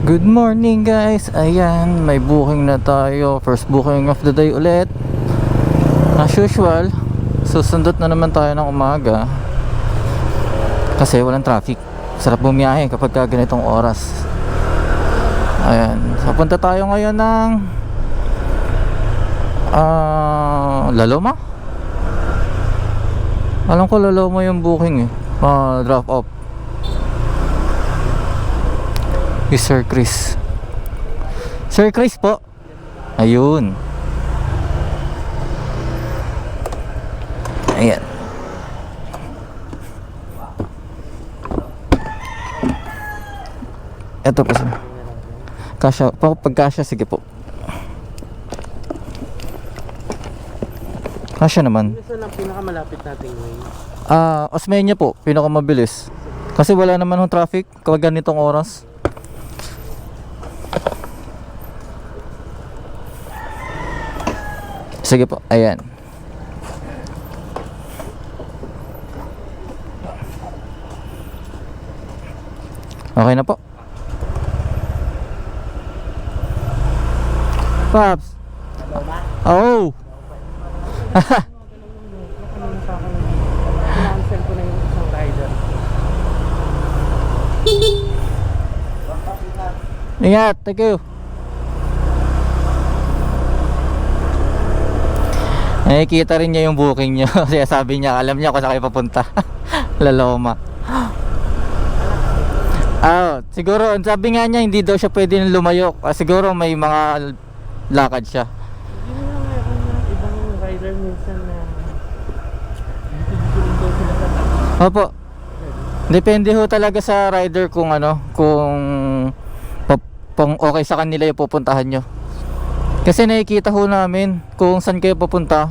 Good morning guys. Ayan, may booking na tayo. First booking of the day ulit. As usual, susundot na naman tayo ng umaga kasi walang traffic. Sarap bumiyahe kapag ganitong oras. Ayan, papunta tayo ngayon ng Laloma. Alam ko Laloma yung booking drop off. Sir Chris. Sir Chris po. Ayun. Ayan. Ito po sir. Kasya. Pagkasya, sige po. Kasya naman. Isa lang pinakamalapit nating way. Osmeña po. Pinakamabilis. Kasi wala naman ng traffic kapag ganitong oras. Sige po, ayan. Okay na po. Paps. Oh. Cancel ko na yung isang rider. Ingat, thank you. Nakikita rin niya yung booking niyo. Kasi sabi niya, alam niya kung saan kayo papunta. Laloma. Siguro, sabi nga niya, hindi daw siya pwede lumayo. Siguro may mga lakad siya. Hindi na mayroon ng ibang rider minsan na dito sila sa tabi. Opo. Depende ho talaga sa rider kung okay sa kanila yung pupuntahan nyo. Kasi nakikita ho namin kung saan kayo pupunta.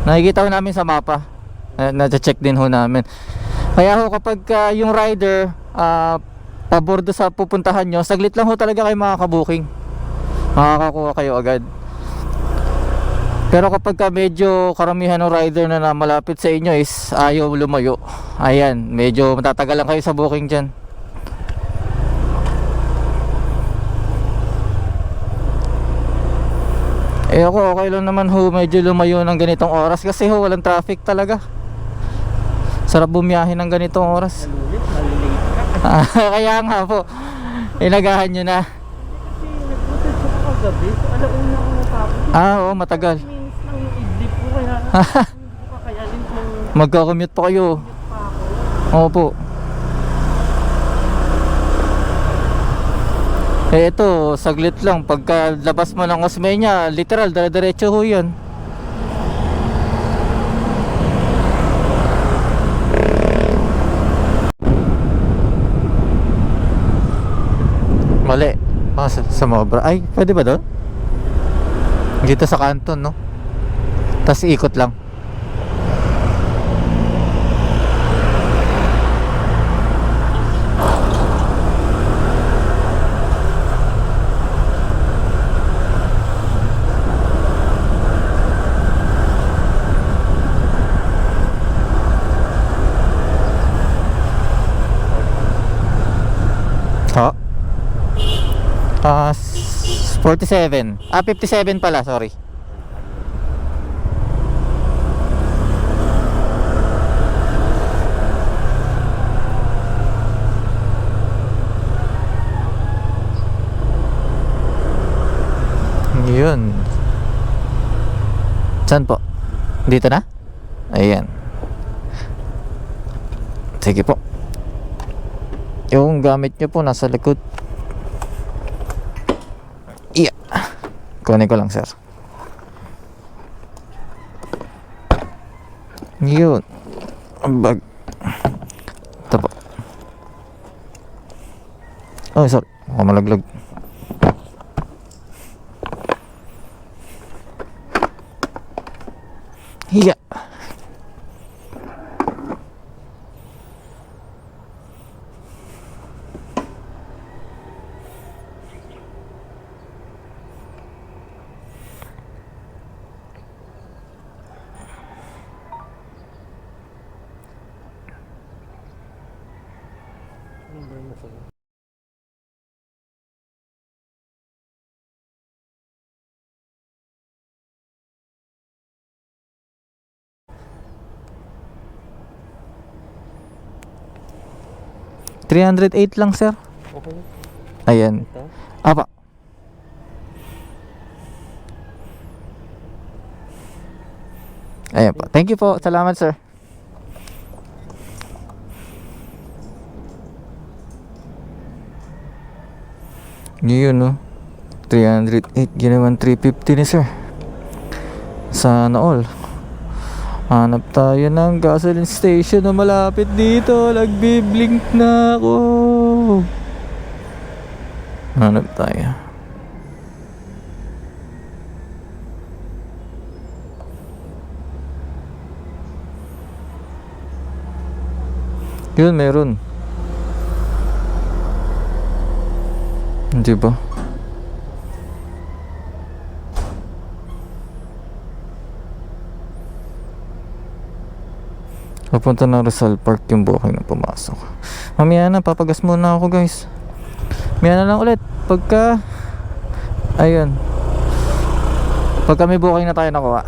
Nakikita ho namin sa mapa. Na-check din ho namin. Kaya ho kapag yung rider pabordo sa pupuntahan nyo, saglit lang ho talaga kayo makakabuking. Makakakuha kayo agad. Pero kapag medyo karamihan ng rider na malapit sa inyo is ayaw lumayo, ayan, medyo matatagal lang kayo sa booking dyan. Ako okay lang naman ho medyo lumayo ng ganitong oras kasi ho walang traffic talaga. Sarap bumiyahe ng ganitong oras. Malilate ka. Kaya nga po, inagahan nyo na. Kasi nag-footage ko kagabi. So alauna ako natapos. Oo, matagal. 5 minutes lang yung idlip ko. Kaya hindi ko kakayanin kung Magka-commute pa kayo. pa ako. Opo. Ito, saglit lang. Pagka labas mo ng Osmeña, literal, dire-diretso ho yan. Mali. Sa Mobra. Ay, pwede ba doon? Dito sa Canton, no? Tapos ikot lang. Oh. 47. 57 pala, sorry. Yun. Saan po? Dito na? Ayan. Sige po. Yung gamit nyo po nasa likod. Iya. Kunin ko lang sir. Yun. Ang bag. Ito po. Oh sorry, malaglag. Iya. Number mo ko. 308 lang, sir. Okay. Ayan. Ito. Apa. Ayan po. Thank you po. Salamat, sir. Yun, no? 308. Ginawan 350 ni sir. Sana all. Hanap tayo ng gasoline station na malapit dito. Nagbiblink na ako. Hanap tayo. Yun, meron. Di ba? Papunta na Rizal Park yung booking na pumasok. Mamaya na, papagas muna ako guys. Mamaya na lang ulit. Pagka ayun, pagka may booking na tayo nakuha.